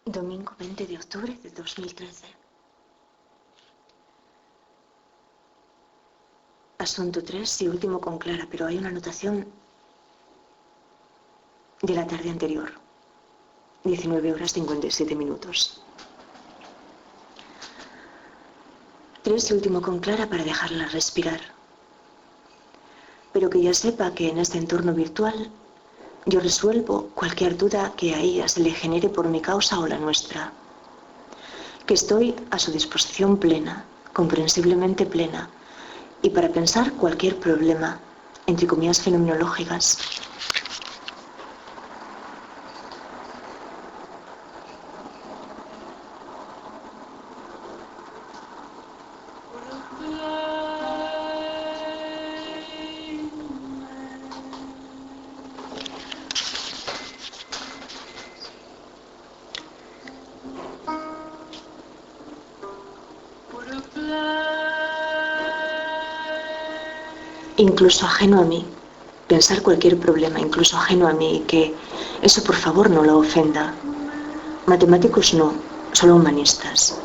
Domingo 20 de octubre de 2013. Asunto 3 y último con Clara, pero hay una anotación de la tarde anterior. 19:57. 3 y último con Clara para dejarla respirar. Pero que ya sepa que en este entorno virtual yo resuelvo cualquier duda que a ella se le genere por mi causa o la nuestra. Que estoy a su disposición plena, comprensiblemente plena, y para pensar cualquier problema, entre comillas fenomenológicas. Incluso ajeno a mí, pensar cualquier problema, incluso ajeno a mí, que eso por favor no lo ofenda. Matemáticos no, solo humanistas.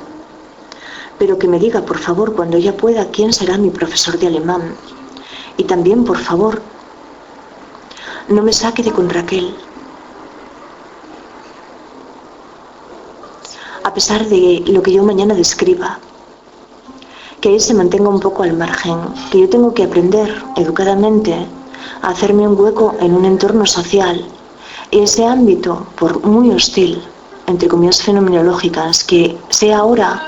Pero que me diga por favor cuando ella pueda quién será mi profesor de alemán. Y también por favor, no me saque de con Raquel. A pesar de lo que yo mañana describa, que él se mantenga un poco al margen, que yo tengo que aprender educadamente a hacerme un hueco en un entorno social. Y ese ámbito, por muy hostil, entre comillas fenomenológicas, que sea ahora,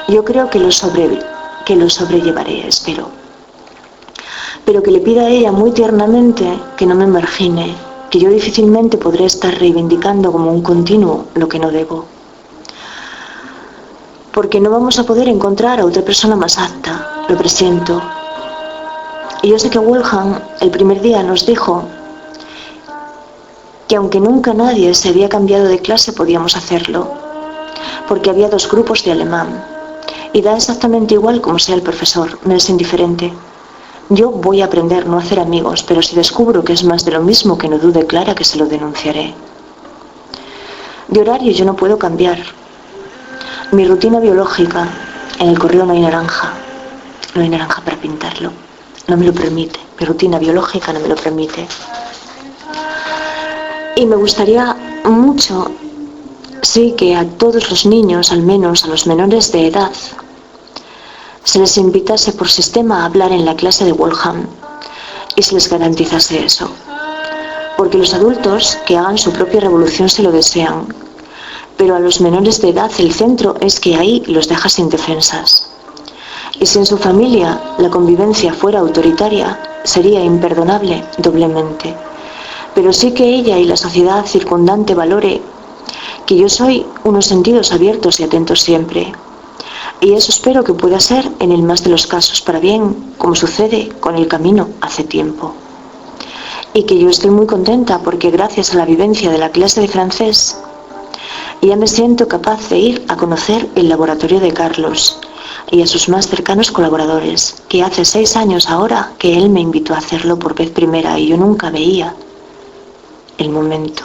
yo creo que lo sobrellevaré, espero. Pero que le pida a ella muy tiernamente que no me margine, que yo difícilmente podré estar reivindicando como un continuo lo que no debo. Porque no vamos a poder encontrar a otra persona más apta, lo presiento. Y yo sé que Wolfgang el primer día nos dijo que aunque nunca nadie se había cambiado de clase podíamos hacerlo, porque había 2 grupos de alemán, y da exactamente igual como sea el profesor, me es indiferente. Yo voy a aprender no a hacer amigos, pero si descubro que es más de lo mismo, que no dude Clara que se lo denunciaré. De horario yo no puedo cambiar. Mi rutina biológica, en el correo no hay naranja para pintarlo, no me lo permite, mi rutina biológica no me lo permite. Y me gustaría mucho, sí, que a todos los niños, al menos a los menores de edad, se les invitase por sistema a hablar en la clase de Wolfgang y se les garantizase eso. Porque los adultos que hagan su propia revolución se lo desean. Pero a los menores de edad el centro es que ahí los deja sin defensas. Y si en su familia la convivencia fuera autoritaria, sería imperdonable doblemente. Pero sí que ella y la sociedad circundante valore que yo soy unos sentidos abiertos y atentos siempre. Y eso espero que pueda ser en el más de los casos para bien, como sucede con el camino hace tiempo. Y que yo estoy muy contenta porque gracias a la vivencia de la clase de francés, ya me siento capaz de ir a conocer el laboratorio de Carlos y a sus más cercanos colaboradores, que hace 6 años ahora que él me invitó a hacerlo por vez primera y yo nunca veía el momento.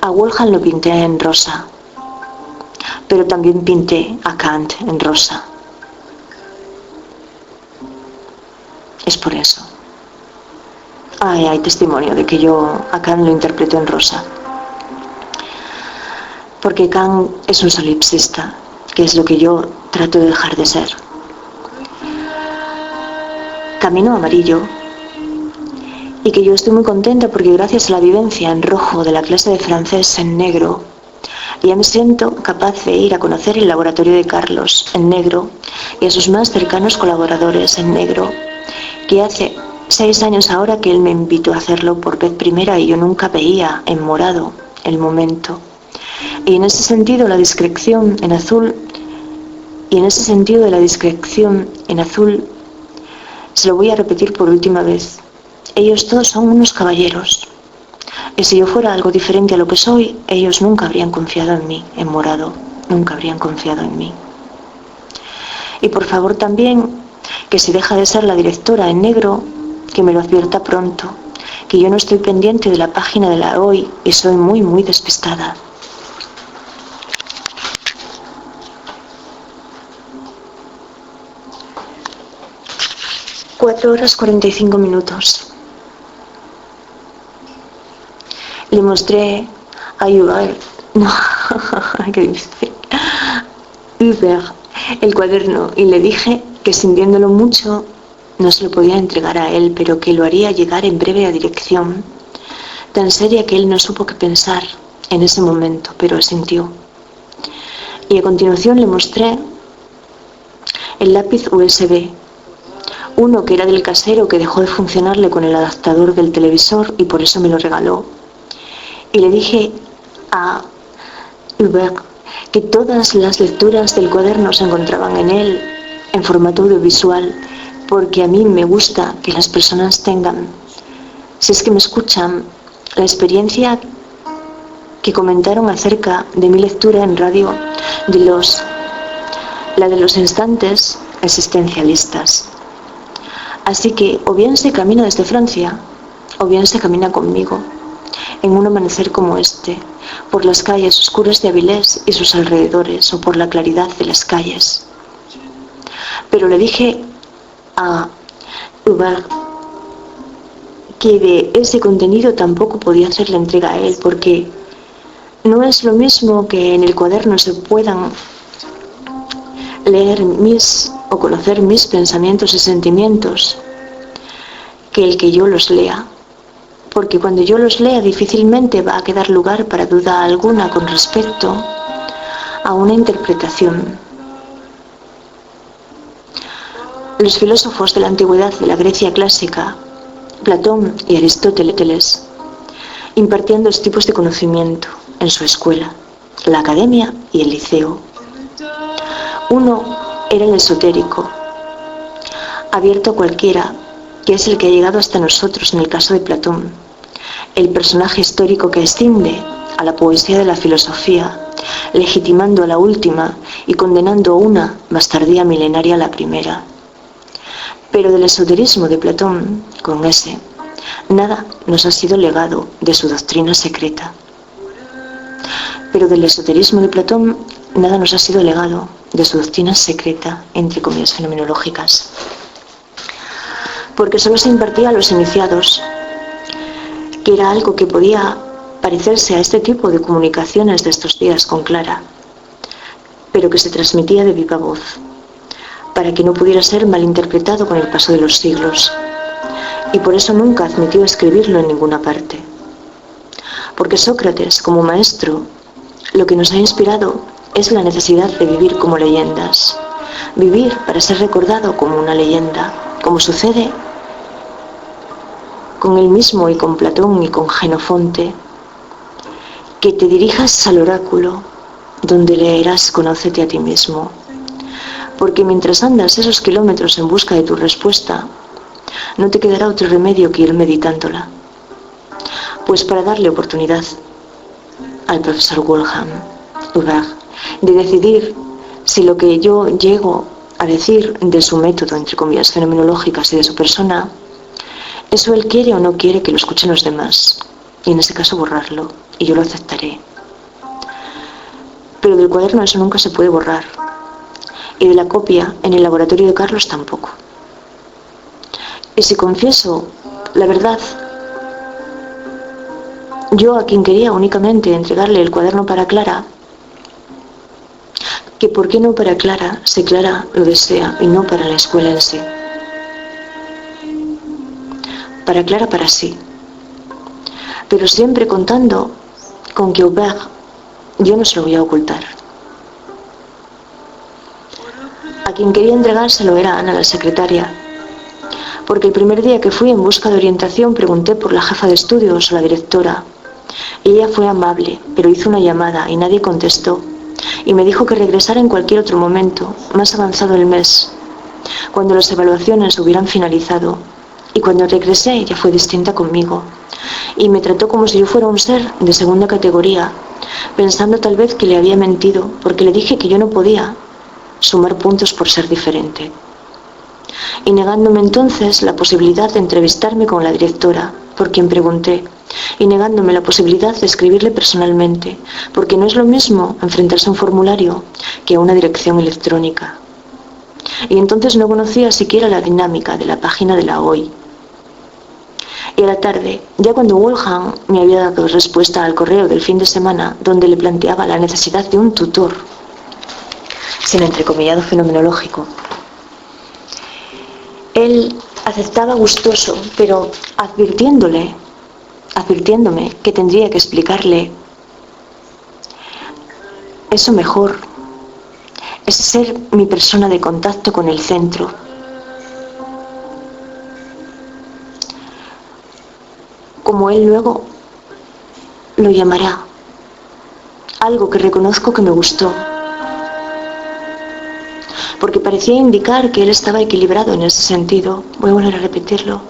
A Wolfgang lo pinté en rosa, pero también pinté a Kant en rosa. Es por eso. Hay testimonio de que yo a Kant lo interpreto en rosa. Porque Kant es un solipsista, que es lo que yo trato de dejar de ser. Camino amarillo, y que yo estoy muy contenta porque gracias a la vivencia en rojo de la clase de francés en negro, ya me siento capaz de ir a conocer el laboratorio de Carlos en negro y a sus más cercanos colaboradores en negro, que hace 6 años ahora que él me invitó a hacerlo por vez primera y yo nunca veía en morado el momento. Y en ese sentido la discreción en azul, se lo voy a repetir por última vez. Ellos todos son unos caballeros. Y si yo fuera algo diferente a lo que soy, ellos nunca habrían confiado en mí, en morado, nunca habrían confiado en mí. Y por favor también, que si deja de ser la directora en negro, que me lo advierta pronto, que yo no estoy pendiente de la página de la hoy y soy muy despistada. 4:45. Le mostré a Hubert, no, qué difícil, Hubert, el cuaderno y le dije que sintiéndolo mucho no se lo podía entregar a él, pero que lo haría llegar en breve a dirección, tan seria que él no supo qué pensar en ese momento, pero asintió. Y a continuación le mostré el lápiz USB, uno que era del casero que dejó de funcionarle con el adaptador del televisor y por eso me lo regaló. Y le dije a Hubert que todas las lecturas del cuaderno se encontraban en él en formato audiovisual, porque a mí me gusta que las personas tengan, si es que me escuchan, la experiencia que comentaron acerca de mi lectura en radio, la de los instantes existencialistas. Así que o bien se camina desde Francia, o bien se camina conmigo, en un amanecer como este, por las calles oscuras de Avilés y sus alrededores, o por la claridad de las calles. Pero le dije a Hubert que de ese contenido tampoco podía hacer la entrega a él, porque no es lo mismo que en el cuaderno se puedan leer o conocer mis pensamientos y sentimientos que el que yo los lea, porque cuando yo los lea difícilmente va a quedar lugar para duda alguna con respecto a una interpretación. Los filósofos de la antigüedad de la Grecia clásica, Platón y Aristóteles, impartían dos tipos de conocimiento en su escuela, la academia y el liceo. Uno era el esotérico, abierto a cualquiera, que es el que ha llegado hasta nosotros en el caso de Platón, el personaje histórico que asciende a la poesía de la filosofía, legitimando a la última y condenando una bastardía milenaria a la primera. Pero del esoterismo de Platón, con ese, nada nos ha sido legado de su doctrina secreta. Pero del esoterismo de Platón, nada nos ha sido legado de su doctrina secreta, entre comillas fenomenológicas. Porque solo se impartía a los iniciados, que era algo que podía parecerse a este tipo de comunicaciones de estos días con Clara, pero que se transmitía de viva voz, para que no pudiera ser malinterpretado con el paso de los siglos, y por eso nunca admitió escribirlo en ninguna parte. Porque Sócrates, como maestro, lo que nos ha inspirado es la necesidad de vivir como leyendas, vivir para ser recordado como una leyenda, como sucede con él mismo y con Platón y con Jenofonte, que te dirijas al oráculo, donde leerás Conócete a ti mismo, porque mientras andas esos kilómetros en busca de tu respuesta, no te quedará otro remedio que ir meditándola. Pues para darle oportunidad al profesor Hubert de decidir si lo que yo llego a decir de su método, entre comillas, fenomenológicas y de su persona, eso él quiere o no quiere que lo escuchen los demás, y en ese caso borrarlo, y yo lo aceptaré. Pero del cuaderno eso nunca se puede borrar, y de la copia en el laboratorio de Carlos tampoco. Y si confieso la verdad, yo a quien quería únicamente entregarle el cuaderno para Clara, que por qué no para Clara, si Clara lo desea, y no para la escuela en sí. Para Clara, para sí. Pero siempre contando con que Hubert, yo no se lo voy a ocultar. A quien quería entregárselo era Ana, la secretaria, porque el primer día que fui en busca de orientación pregunté por la jefa de estudios o la directora, y ella fue amable, pero hizo una llamada y nadie contestó, y me dijo que regresara en cualquier otro momento, más avanzado el mes, cuando las evaluaciones hubieran finalizado, y cuando regresé ella fue distinta conmigo, y me trató como si yo fuera un ser de segunda categoría, pensando tal vez que le había mentido, porque le dije que yo no podía sumar puntos por ser diferente, y negándome entonces la posibilidad de entrevistarme con la directora, por quien pregunté, y negándome la posibilidad de escribirle personalmente, porque no es lo mismo enfrentarse a un formulario que a una dirección electrónica. Y entonces no conocía siquiera la dinámica de la página de la OI. Y a la tarde, ya cuando Wolfgang me había dado respuesta al correo del fin de semana, donde le planteaba la necesidad de un tutor, sin entrecomillado fenomenológico, él aceptaba gustoso, pero advirtiéndome que tendría que explicarle eso mejor, ese ser mi persona de contacto con el centro. Como él luego lo llamará, algo que reconozco que me gustó, porque parecía indicar que él estaba equilibrado en ese sentido. Voy a volver a repetirlo.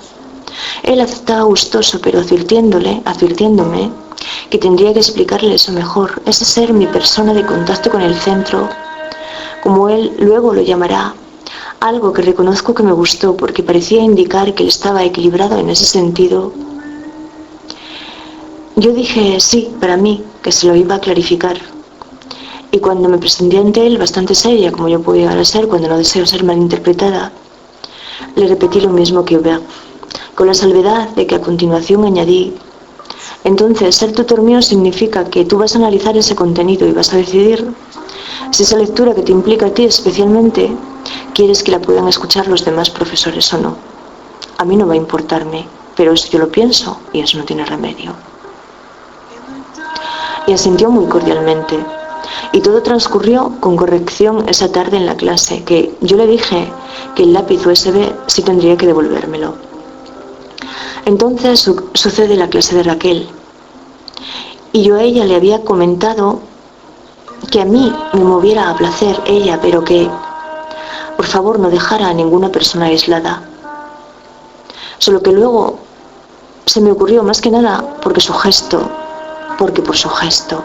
Él aceptaba gustoso, pero advirtiéndome que tendría que explicarle eso mejor, ese ser mi persona de contacto con el centro, como él luego lo llamará, algo que reconozco que me gustó, porque parecía indicar que él estaba equilibrado en ese sentido. Yo dije sí, para mí, que se lo iba a clarificar. Y cuando me presenté ante él, bastante seria, como yo puedo llegar a ser cuando no deseo ser malinterpretada, le repetí lo mismo que Hubert, con la salvedad de que a continuación añadí: entonces, ser tutor mío significa que tú vas a analizar ese contenido y vas a decidir si esa lectura que te implica a ti especialmente, quieres que la puedan escuchar los demás profesores o no. A mí no va a importarme, pero eso yo lo pienso y eso no tiene remedio. Y asintió muy cordialmente. Y todo transcurrió con corrección esa tarde en la clase, que yo le dije que el lápiz USB sí tendría que devolvérmelo. Entonces sucede la clase de Raquel. Y yo a ella le había comentado que a mí me moviera a placer ella, pero que, por favor, no dejara a ninguna persona aislada. Solo que luego se me ocurrió más que nada porque por su gesto.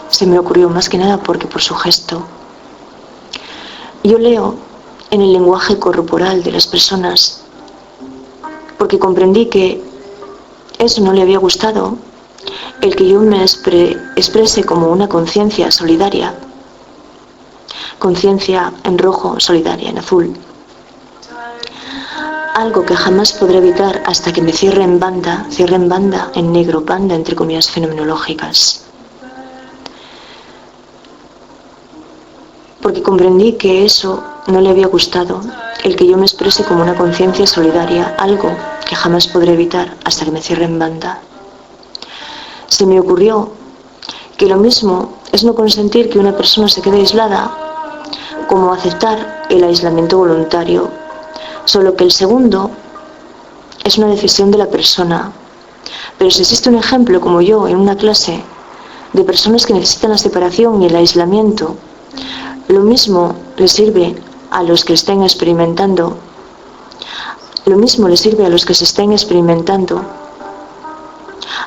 Se me ocurrió más que nada porque por su gesto. Yo leo en el lenguaje corporal de las personas, porque comprendí que eso no le había gustado, el que yo me exprese como una conciencia solidaria, conciencia en rojo, solidaria en azul. Algo que jamás podré evitar hasta que me cierre en banda, en negro, banda entre comillas fenomenológicas. Porque comprendí que eso no le había gustado, el que yo me exprese como una conciencia solidaria, algo que jamás podré evitar hasta que me cierre en banda. Se me ocurrió que lo mismo es no consentir que una persona se quede aislada, como aceptar el aislamiento voluntario, solo que el segundo es una decisión de la persona. Pero si existe un ejemplo, como yo, en una clase, de personas que necesitan la separación y el aislamiento, lo mismo le sirve a los que estén experimentando,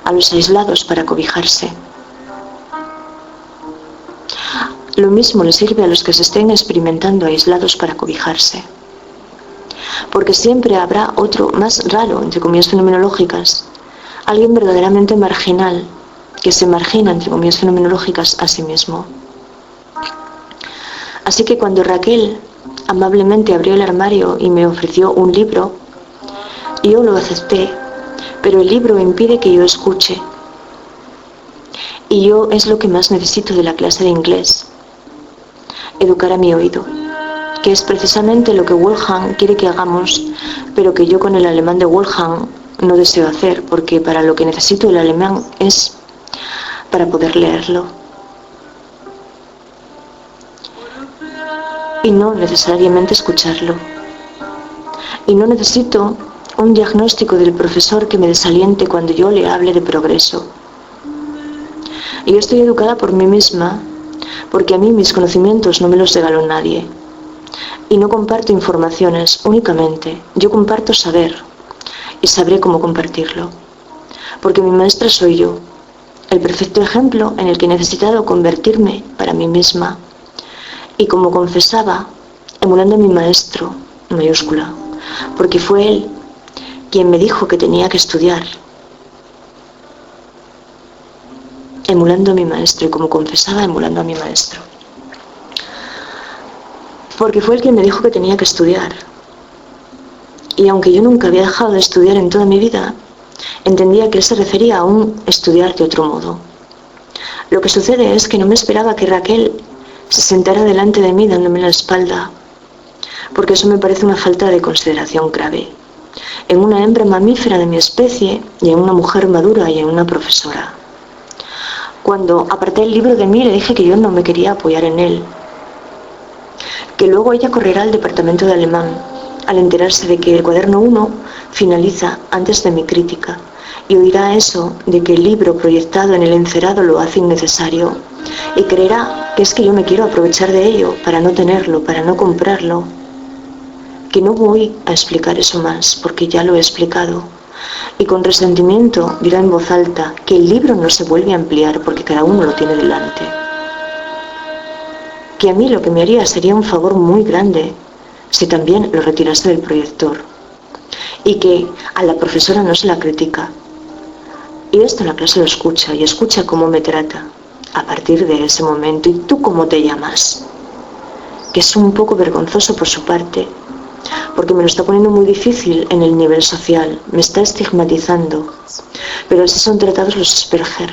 a los aislados para cobijarse. Lo mismo le sirve a los que se estén experimentando aislados para cobijarse. Porque siempre habrá otro más raro, entre comillas fenomenológicas, alguien verdaderamente marginal, que se margina, entre comillas fenomenológicas, a sí mismo. Así que cuando Raquel amablemente abrió el armario y me ofreció un libro, yo lo acepté, pero el libro impide que yo escuche. Y yo es lo que más necesito de la clase de inglés: educar a mi oído, que es precisamente lo que Wolfgang quiere que hagamos, pero que yo con el alemán de Wolfgang no deseo hacer, porque para lo que necesito el alemán es para poder leerlo. Y no necesariamente escucharlo. Y no necesito un diagnóstico del profesor que me desaliente cuando yo le hable de progreso. Y yo estoy educada por mí misma, porque a mí mis conocimientos no me los regaló nadie. Y no comparto informaciones únicamente, yo comparto saber, y sabré cómo compartirlo. Porque mi maestra soy yo, el perfecto ejemplo en el que he necesitado convertirme para mí misma. Y como confesaba, emulando a mi maestro, en mayúscula, porque fue él quien me dijo que tenía que estudiar, emulando a mi maestro, y como confesaba, emulando a mi maestro. Porque fue el quien me dijo que tenía que estudiar. Y aunque yo nunca había dejado de estudiar en toda mi vida, entendía que él se refería a un estudiar de otro modo. Lo que sucede es que no me esperaba que Raquel se sentara delante de mí dándome la espalda, porque eso me parece una falta de consideración grave, en una hembra mamífera de mi especie y en una mujer madura y en una profesora. Cuando aparté el libro de mí le dije que yo no me quería apoyar en él, que luego ella correrá al departamento de alemán, al enterarse de que el cuaderno 1 finaliza antes de mi crítica, y oirá eso de que el libro proyectado en el encerado lo hace innecesario, y creerá que es que yo me quiero aprovechar de ello para no tenerlo, para no comprarlo, que no voy a explicar eso más, porque ya lo he explicado, y con resentimiento dirá en voz alta que el libro no se vuelve a ampliar porque cada uno lo tiene delante, que a mí lo que me haría sería un favor muy grande si también lo retirase del proyector, y que a la profesora no se la critica, y esto en la clase lo escucha, y escucha cómo me trata a partir de ese momento. ¿Y tú cómo te llamas? Que es un poco vergonzoso por su parte, porque me lo está poniendo muy difícil en el nivel social, me está estigmatizando, pero así son tratados los Asperger.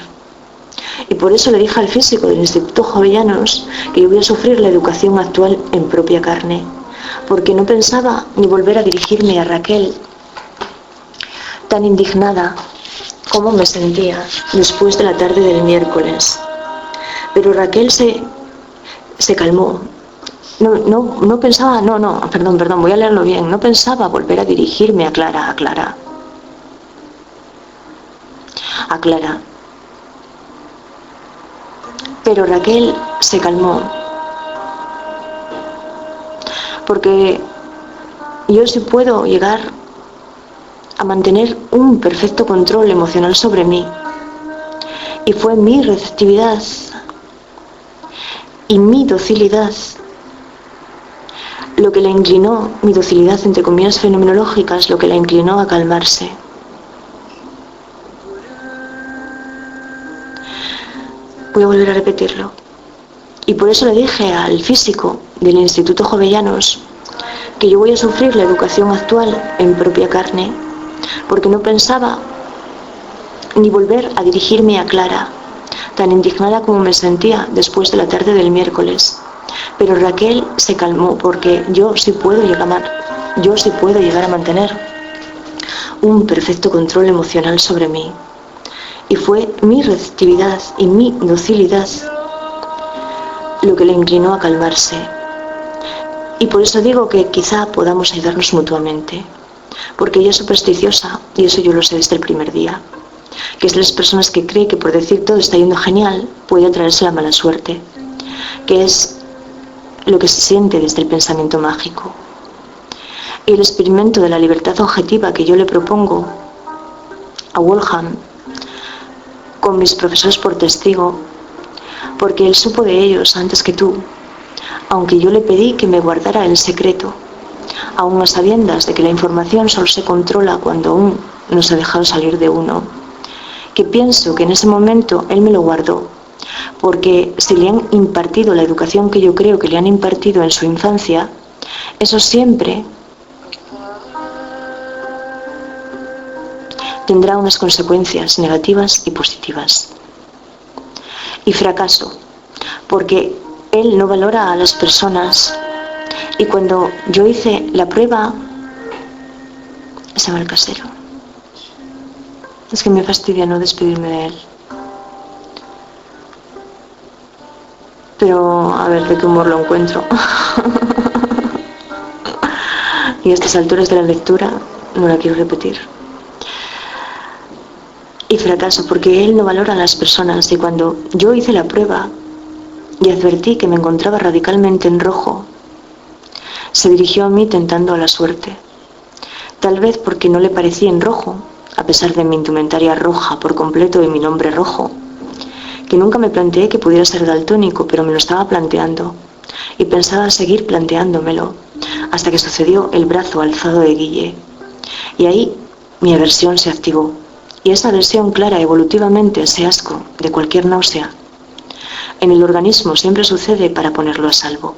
Y por eso le dije al físico del Instituto Jovellanos que yo voy a sufrir la educación actual en propia carne, porque no pensaba ni volver a dirigirme a Raquel, tan indignada como me sentía después de la tarde del miércoles. Pero Raquel se calmó. No pensaba, perdón, voy a leerlo bien. No pensaba volver a dirigirme a Clara. Pero Raquel se calmó. Porque yo sí puedo llegar a mantener un perfecto control emocional sobre mí. Y fue mi receptividad y mi docilidad lo que la inclinó, mi docilidad entre comillas fenomenológicas, lo que la inclinó a calmarse. Voy a volver a repetirlo. Y por eso le dije al físico del Instituto Jovellanos que yo voy a sufrir la educación actual en propia carne, porque no pensaba ni volver a dirigirme a Clara, tan indignada como me sentía después de la tarde del miércoles. Pero Raquel se calmó, porque yo sí puedo llegar a mantener un perfecto control emocional sobre mí. Y fue mi receptividad y mi docilidad lo que le inclinó a calmarse. Y por eso digo que quizá podamos ayudarnos mutuamente, porque ella es supersticiosa, y eso yo lo sé desde el primer día, que es de las personas que cree que por decir todo está yendo genial puede atraerse la mala suerte, que es lo que se siente desde el pensamiento mágico. Y el experimento de la libertad objetiva que yo le propongo a Wolfgang, con mis profesores por testigo, porque él supo de ellos antes que tú, aunque yo le pedí que me guardara el secreto, aun a sabiendas de que la información solo se controla cuando aún no se ha dejado salir de uno, que pienso que en ese momento él me lo guardó, porque si le han impartido la educación que yo creo que le han impartido en su infancia, eso siempre tendrá unas consecuencias negativas y positivas. Y fracaso, porque él no valora a las personas, y cuando yo hice la prueba, se va el casero. Es que me fastidia no despedirme de él. Pero a ver de qué humor lo encuentro. Y a estas alturas de la lectura no la quiero repetir. Y fracaso porque él no valora a las personas, y cuando yo hice la prueba y advertí que me encontraba radicalmente en rojo, se dirigió a mí tentando a la suerte. Tal vez porque no le parecía en rojo, a pesar de mi indumentaria roja por completo y mi nombre rojo, que nunca me planteé que pudiera ser daltónico, pero me lo estaba planteando, y pensaba seguir planteándomelo, hasta que sucedió el brazo alzado de Guille, y ahí mi aversión se activó, y esa versión clara evolutivamente, ese asco de cualquier náusea, en el organismo siempre sucede para ponerlo a salvo.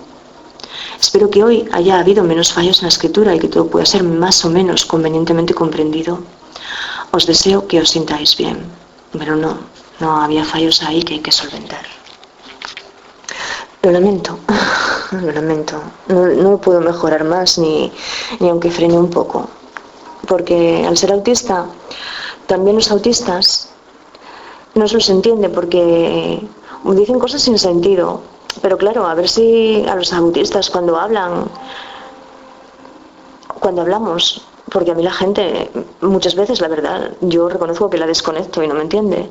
Espero que hoy haya habido menos fallos en la escritura y que todo pueda ser más o menos convenientemente comprendido. Os deseo que os sintáis bien, pero no había fallos ahí que hay que solventar. Lo lamento, lo lamento. No puedo mejorar más ni aunque frene un poco. Porque al ser autista, también los autistas no se los entiende porque dicen cosas sin sentido. Pero claro, a ver si a los autistas cuando hablamos, porque a mí la gente, muchas veces la verdad, yo reconozco que la desconecto y no me entiende.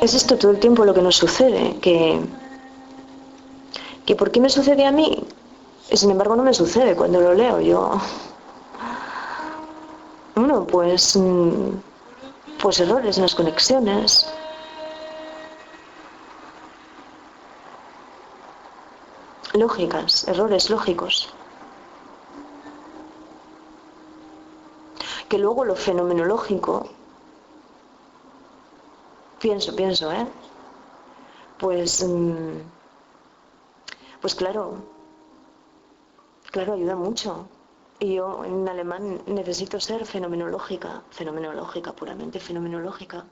Es esto todo el tiempo lo que nos sucede, que ¿por qué me sucede a mí? Y sin embargo no me sucede cuando lo leo yo. Bueno, pues errores en las conexiones. Lógicas, errores lógicos. Que luego lo fenomenológico, pienso, pues claro, ayuda mucho. Y yo en alemán necesito ser fenomenológica, puramente fenomenológica.